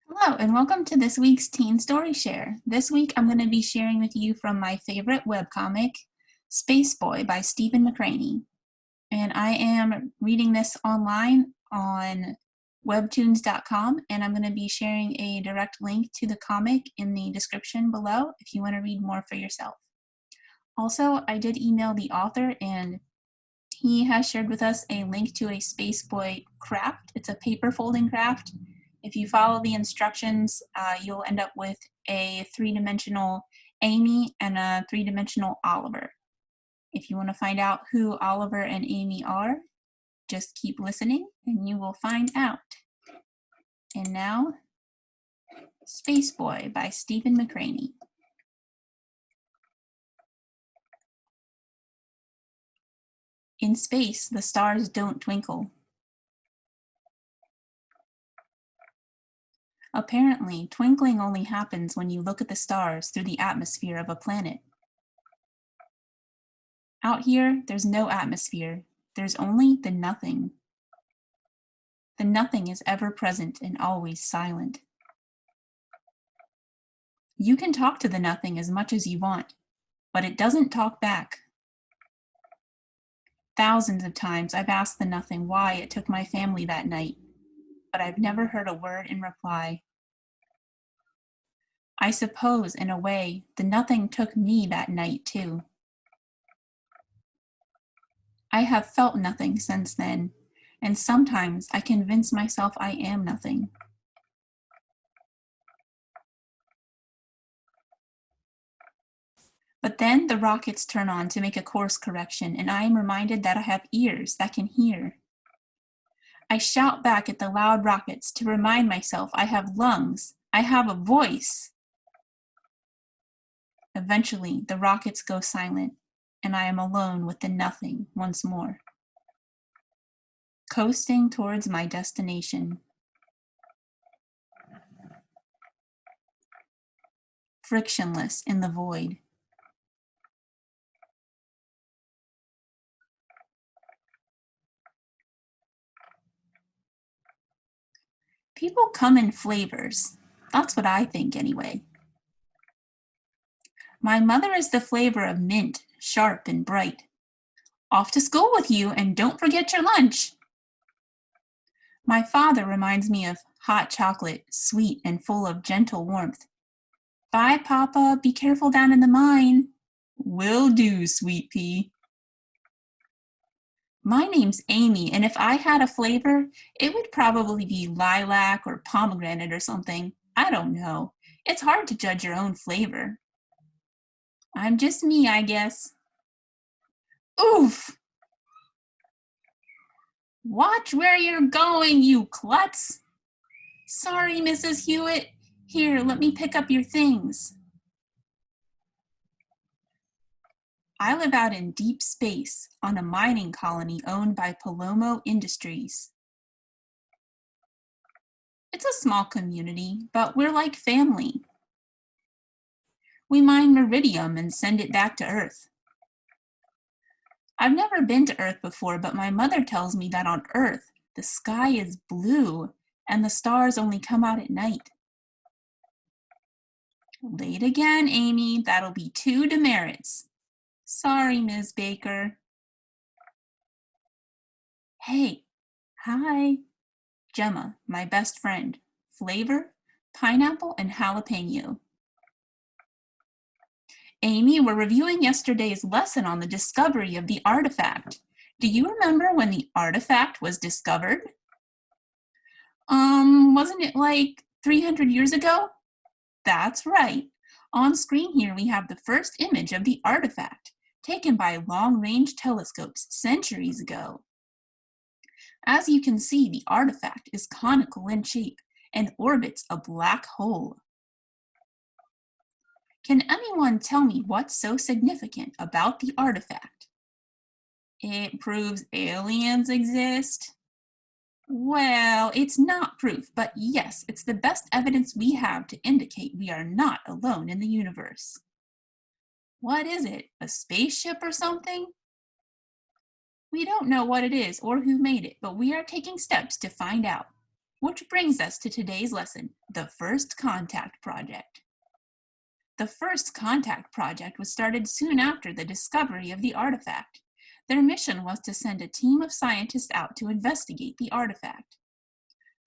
Hello, and welcome to this week's Teen Story Share. This week I'm going to be sharing with you from my favorite webcomic, Space Boy by Stephen McCranie. And I am reading this online on webtoons.com, and I'm going to be sharing a direct link to the comic in the description below if you want to read more for yourself. Also, I did email the author, and he has shared with us a link to a Space Boy craft. It's a paper folding craft. If you follow the instructions, you'll end up with a three-dimensional Amy and a three-dimensional Oliver. If you want to find out who Oliver and Amy are, just keep listening and you will find out. And now, Space Boy by Stephen McCranie. In space, the stars don't twinkle. Apparently, twinkling only happens when you look at the stars through the atmosphere of a planet. Out here, there's no atmosphere. There's only the nothing. The nothing is ever present and always silent. You can talk to the nothing as much as you want, but it doesn't talk back. Thousands of times I've asked the nothing why it took my family that night, but I've never heard a word in reply. I suppose, in a way, the nothing took me that night too. I have felt nothing since then, and sometimes I convince myself I am nothing. But then the rockets turn on to make a course correction, and I am reminded that I have ears that can hear. I shout back at the loud rockets to remind myself I have lungs, I have a voice. Eventually, the rockets go silent, and I am alone with the nothing once more. Coasting towards my destination. Frictionless in the void. People come in flavors. That's what I think anyway. My mother is the flavor of mint, sharp and bright. Off to school with you, and don't forget your lunch. My father reminds me of hot chocolate, sweet and full of gentle warmth. Bye, Papa, be careful down in the mine. Will do, sweet pea. My name's Amy, and if I had a flavor, it would probably be lilac or pomegranate or something. I don't know. It's hard to judge your own flavor. I'm just me, I guess. Oof! Watch where you're going, you klutz! Sorry, Mrs. Hewitt. Here, let me pick up your things. I live out in deep space on a mining colony owned by Palomo Industries. It's a small community, but we're like family. We mine iridium and send it back to Earth. I've never been to Earth before, but my mother tells me that on Earth, the sky is blue and the stars only come out at night. Late again, Amy. That'll be 2 demerits. Sorry, Ms. Baker. Hey, hi. Gemma, my best friend. Flavor, pineapple and jalapeno. Amy, we're reviewing yesterday's lesson on the discovery of the artifact. Do you remember when the artifact was discovered? Wasn't it like 300 years ago? That's right. On screen here we have the first image of the artifact, taken by long-range telescopes centuries ago. As you can see, the artifact is conical in shape and orbits a black hole. Can anyone tell me what's so significant about the artifact? It proves aliens exist? Well, it's not proof, but yes, it's the best evidence we have to indicate we are not alone in the universe. What is it? A spaceship or something? We don't know what it is or who made it, but we are taking steps to find out. Which brings us to today's lesson, the First Contact Project. The First Contact Project was started soon after the discovery of the artifact. Their mission was to send a team of scientists out to investigate the artifact.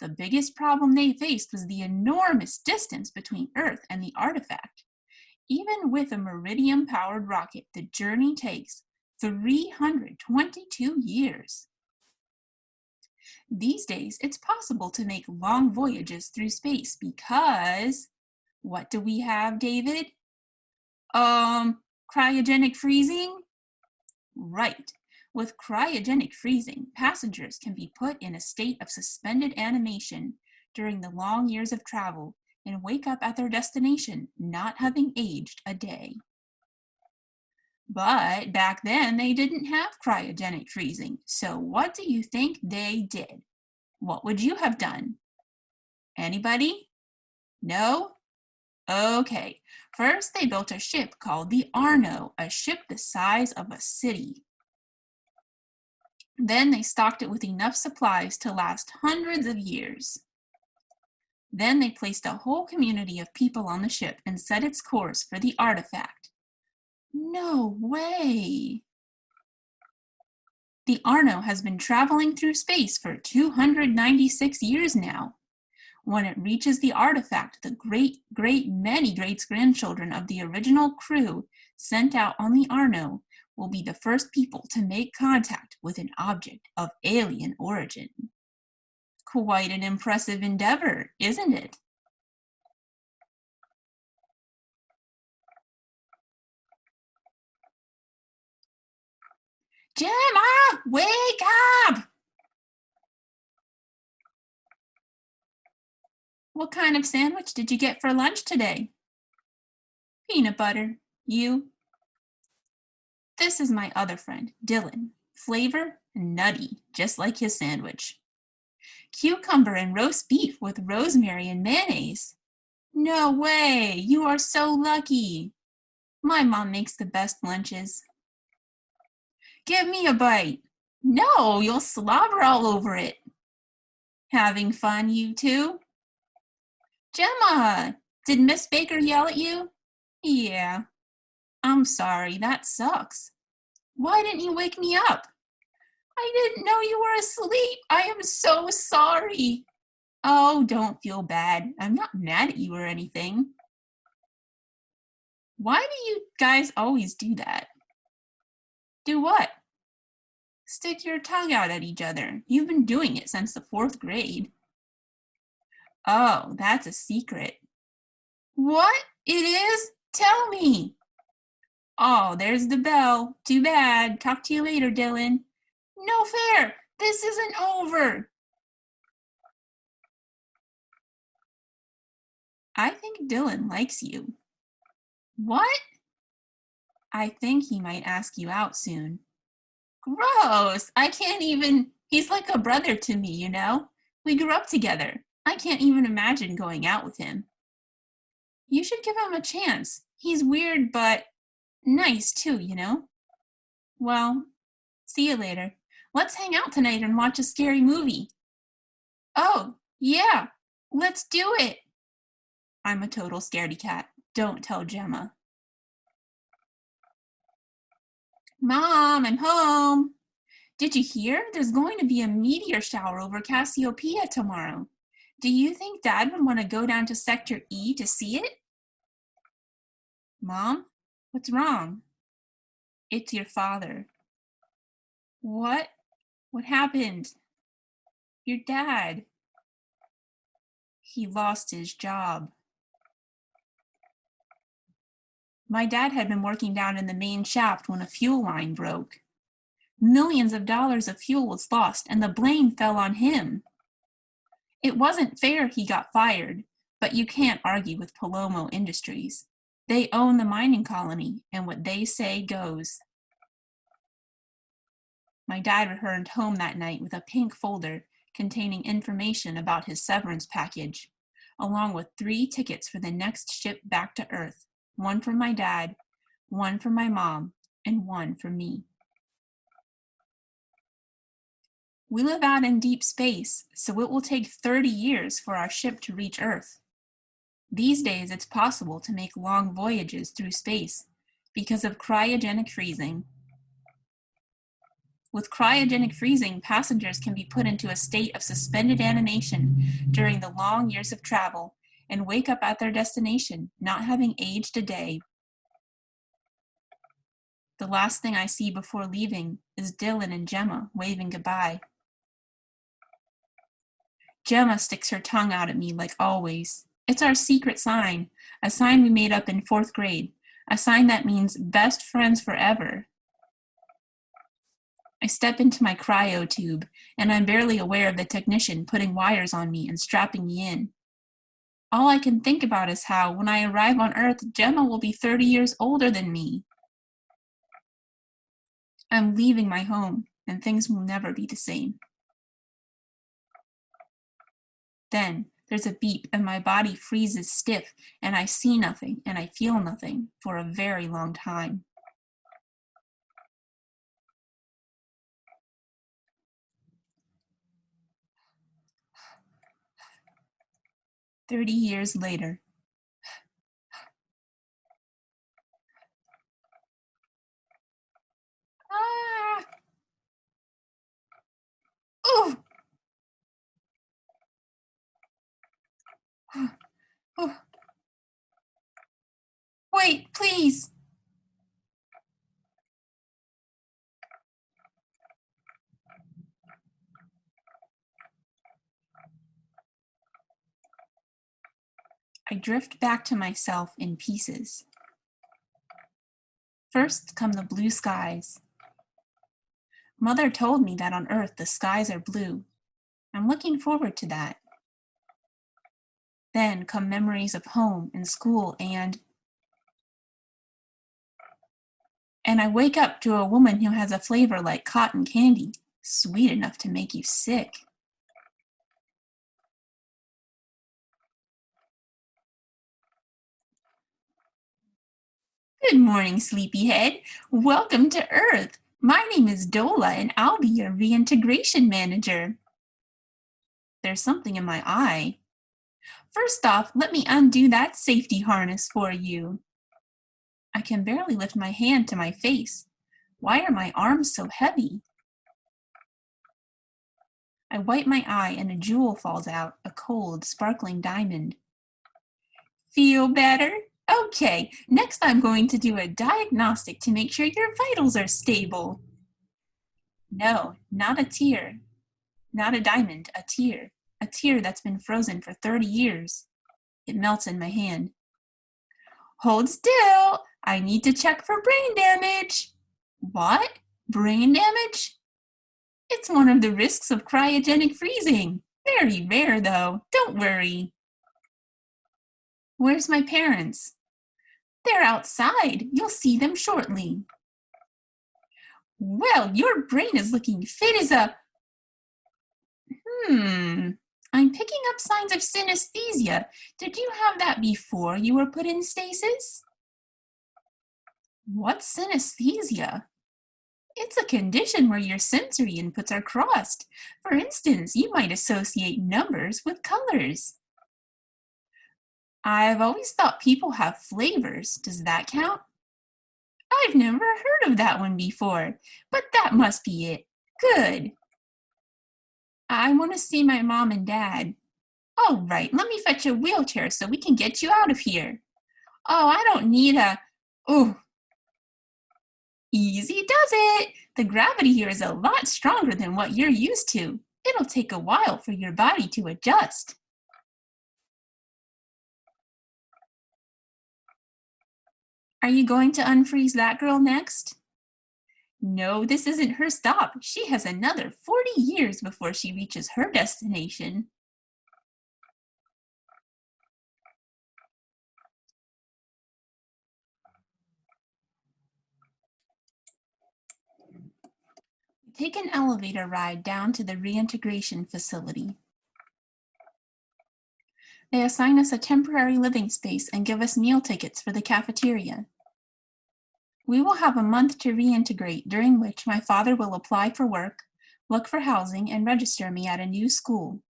The biggest problem they faced was the enormous distance between Earth and the artifact. Even with a meridium-powered rocket, the journey takes 322 years. These days, it's possible to make long voyages through space because, what do we have, David? Cryogenic freezing? Right. With cryogenic freezing, passengers can be put in a state of suspended animation during the long years of travel and wake up at their destination not having aged a day. But back then, they didn't have cryogenic freezing. So what do you think they did? What would you have done? Anybody? No? Okay. First, they built a ship called the Arno, a ship the size of a city. Then they stocked it with enough supplies to last hundreds of years. Then they placed a whole community of people on the ship and set its course for the artifact. No way! The Arno has been traveling through space for 296 years now. When it reaches the artifact, the many great-grandchildren of the original crew sent out on the Arno will be the first people to make contact with an object of alien origin. Quite an impressive endeavor, isn't it? Gemma, wake up! What kind of sandwich did you get for lunch today? Peanut butter. You? This is my other friend, Dylan. Flavor, nutty, just like his sandwich. Cucumber and roast beef with rosemary and mayonnaise. No way, you are so lucky. My mom makes the best lunches. Give me a bite. No, you'll slobber all over it. Having fun, you two? Gemma, did Miss Baker yell at you? Yeah. I'm sorry, that sucks. Why didn't you wake me up? I didn't know you were asleep. I am so sorry. Oh, don't feel bad. I'm not mad at you or anything. Why do you guys always do that? Do what? Stick your tongue out at each other. You've been doing it since the 4th grade. Oh, that's a secret. What? It is? Tell me. Oh, there's the bell. Too bad. Talk to you later, Dylan. No fair. This isn't over. I think Dylan likes you. What? I think he might ask you out soon. Gross. I can't even. He's like a brother to me, you know? We grew up together. I can't even imagine going out with him. You should give him a chance. He's weird, but nice too, you know? Well, see you later. Let's hang out tonight and watch a scary movie. Oh, yeah, let's do it. I'm a total scaredy cat. Don't tell Gemma. Mom, I'm home. Did you hear? There's going to be a meteor shower over Cassiopeia tomorrow. Do you think Dad would want to go down to Sector E to see it? Mom, what's wrong? It's your father. What? What happened? Your dad. He lost his job. My dad had been working down in the main shaft when a fuel line broke. Millions of dollars of fuel was lost, and the blame fell on him. It wasn't fair he got fired, but you can't argue with Palomo Industries. They own the mining colony, and what they say goes. My dad returned home that night with a pink folder containing information about his severance package, along with 3 tickets for the next ship back to Earth, 1 for my dad, 1 for my mom, and 1 for me. We live out in deep space, so it will take 30 years for our ship to reach Earth. These days, it's possible to make long voyages through space because of cryogenic freezing. With cryogenic freezing, passengers can be put into a state of suspended animation during the long years of travel and wake up at their destination, not having aged a day. The last thing I see before leaving is Dylan and Gemma waving goodbye. Gemma sticks her tongue out at me like always. It's our secret sign, a sign we made up in 4th grade, a sign that means best friends forever. I step into my cryo tube, and I'm barely aware of the technician putting wires on me and strapping me in. All I can think about is how, when I arrive on Earth, Gemma will be 30 years older than me. I'm leaving my home, and things will never be the same. Then, there's a beep, and my body freezes stiff, and I see nothing, and I feel nothing for a very long time. "30 years later. Ah! Ooh! Ooh. Wait, please! I drift back to myself in pieces. First come the blue skies. Mother told me that on Earth the skies are blue. I'm looking forward to that. Then come memories of home and school and I wake up to a woman who has a flavor like cotton candy, sweet enough to make you sick. Good morning, sleepyhead. Welcome to Earth. My name is Dola, and I'll be your reintegration manager. There's something in my eye. First off, let me undo that safety harness for you. I can barely lift my hand to my face. Why are my arms so heavy? I wipe my eye and a jewel falls out, a cold, sparkling diamond. Feel better? Okay, next I'm going to do a diagnostic to make sure your vitals are stable. No, not a tear. Not a diamond, a tear. A tear that's been frozen for 30 years. It melts in my hand. Hold still! I need to check for brain damage. What? Brain damage? It's one of the risks of cryogenic freezing. Very rare, though. Don't worry. Where's my parents? They're outside. You'll see them shortly. Well, your brain is looking fit as a... I'm picking up signs of synesthesia. Did you have that before you were put in stasis? What's synesthesia? It's a condition where your sensory inputs are crossed. For instance, you might associate numbers with colors. I've always thought people have flavors. Does that count? I've never heard of that one before, but that must be it. Good. I want to see my mom and dad. All right, let me fetch a wheelchair so we can get you out of here. Oh, I don't need a... Ooh. Easy does it. The gravity here is a lot stronger than what you're used to. It'll take a while for your body to adjust. Are you going to unfreeze that girl next? No, this isn't her stop. She has another 40 years before she reaches her destination. We take an elevator ride down to the reintegration facility. They assign us a temporary living space and give us meal tickets for the cafeteria. We will have a month to reintegrate, during which my father will apply for work, look for housing, and register me at a new school.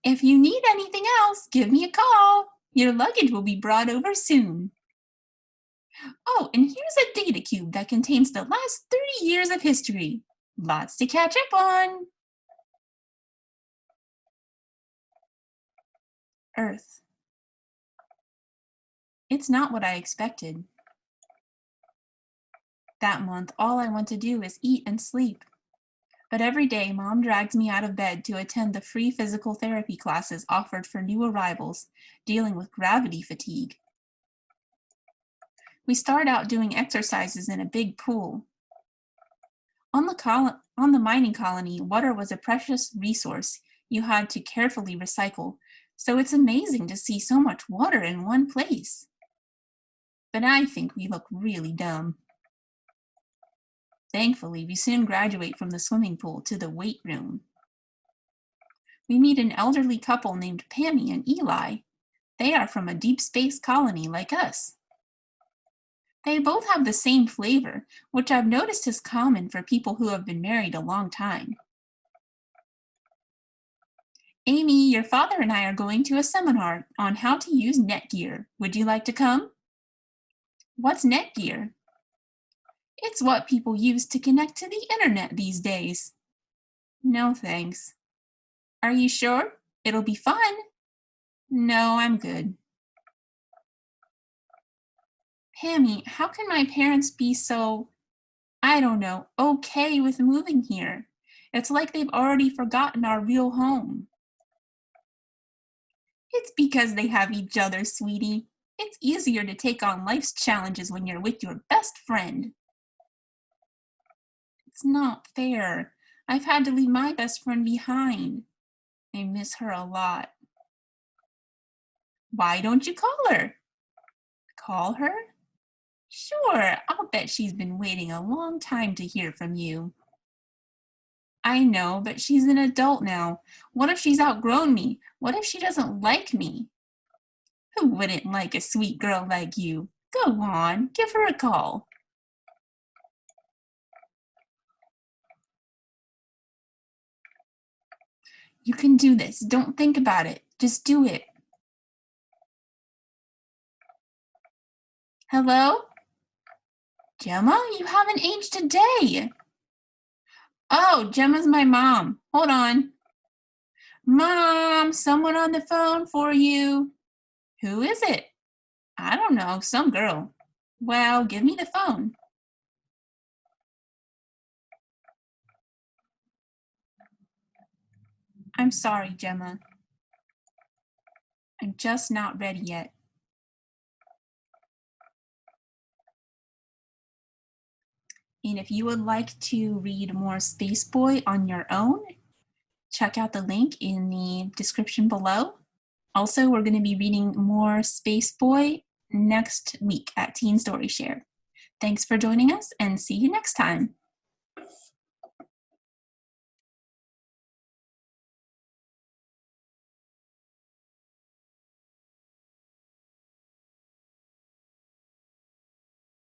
If you need anything else, give me a call. Your luggage will be brought over soon. Oh, and here's a data cube that contains the last 30 years of history. Lots to catch up on. Earth. It's not what I expected. That month, all I want to do is eat and sleep. But every day, Mom drags me out of bed to attend the free physical therapy classes offered for new arrivals dealing with gravity fatigue. We start out doing exercises in a big pool. On the mining colony, water was a precious resource you had to carefully recycle, so it's amazing to see so much water in one place. But I think we look really dumb. Thankfully, we soon graduate from the swimming pool to the weight room. We meet an elderly couple named Pammy and Eli. They are from a deep space colony like us. They both have the same flavor, which I've noticed is common for people who have been married a long time. Amy, your father and I are going to a seminar on how to use Netgear. Would you like to come? What's Netgear? It's what people use to connect to the internet these days. No, thanks. Are you sure? It'll be fun. No, I'm good. Pammy, how can my parents be so, I don't know, okay with moving here? It's like they've already forgotten our real home. It's because they have each other, sweetie. It's easier to take on life's challenges when you're with your best friend. It's not fair. I've had to leave my best friend behind. I miss her a lot. Why don't you call her? Call her? Sure, I'll bet she's been waiting a long time to hear from you. I know, but she's an adult now. What if she's outgrown me? What if she doesn't like me? Who wouldn't like a sweet girl like you? Go on, give her a call. You can do this. Don't think about it. Just do it. Hello? Gemma, you haven't aged a day. Oh, Gemma's my mom. Hold on. Mom, someone on the phone for you. Who is it? I don't know, some girl. Well, give me the phone. I'm sorry, Gemma. I'm just not ready yet. And if you would like to read more Spaceboy on your own, check out the link in the description below. Also, we're going to be reading more Spaceboy next week at Teen Story Share. Thanks for joining us and see you next time.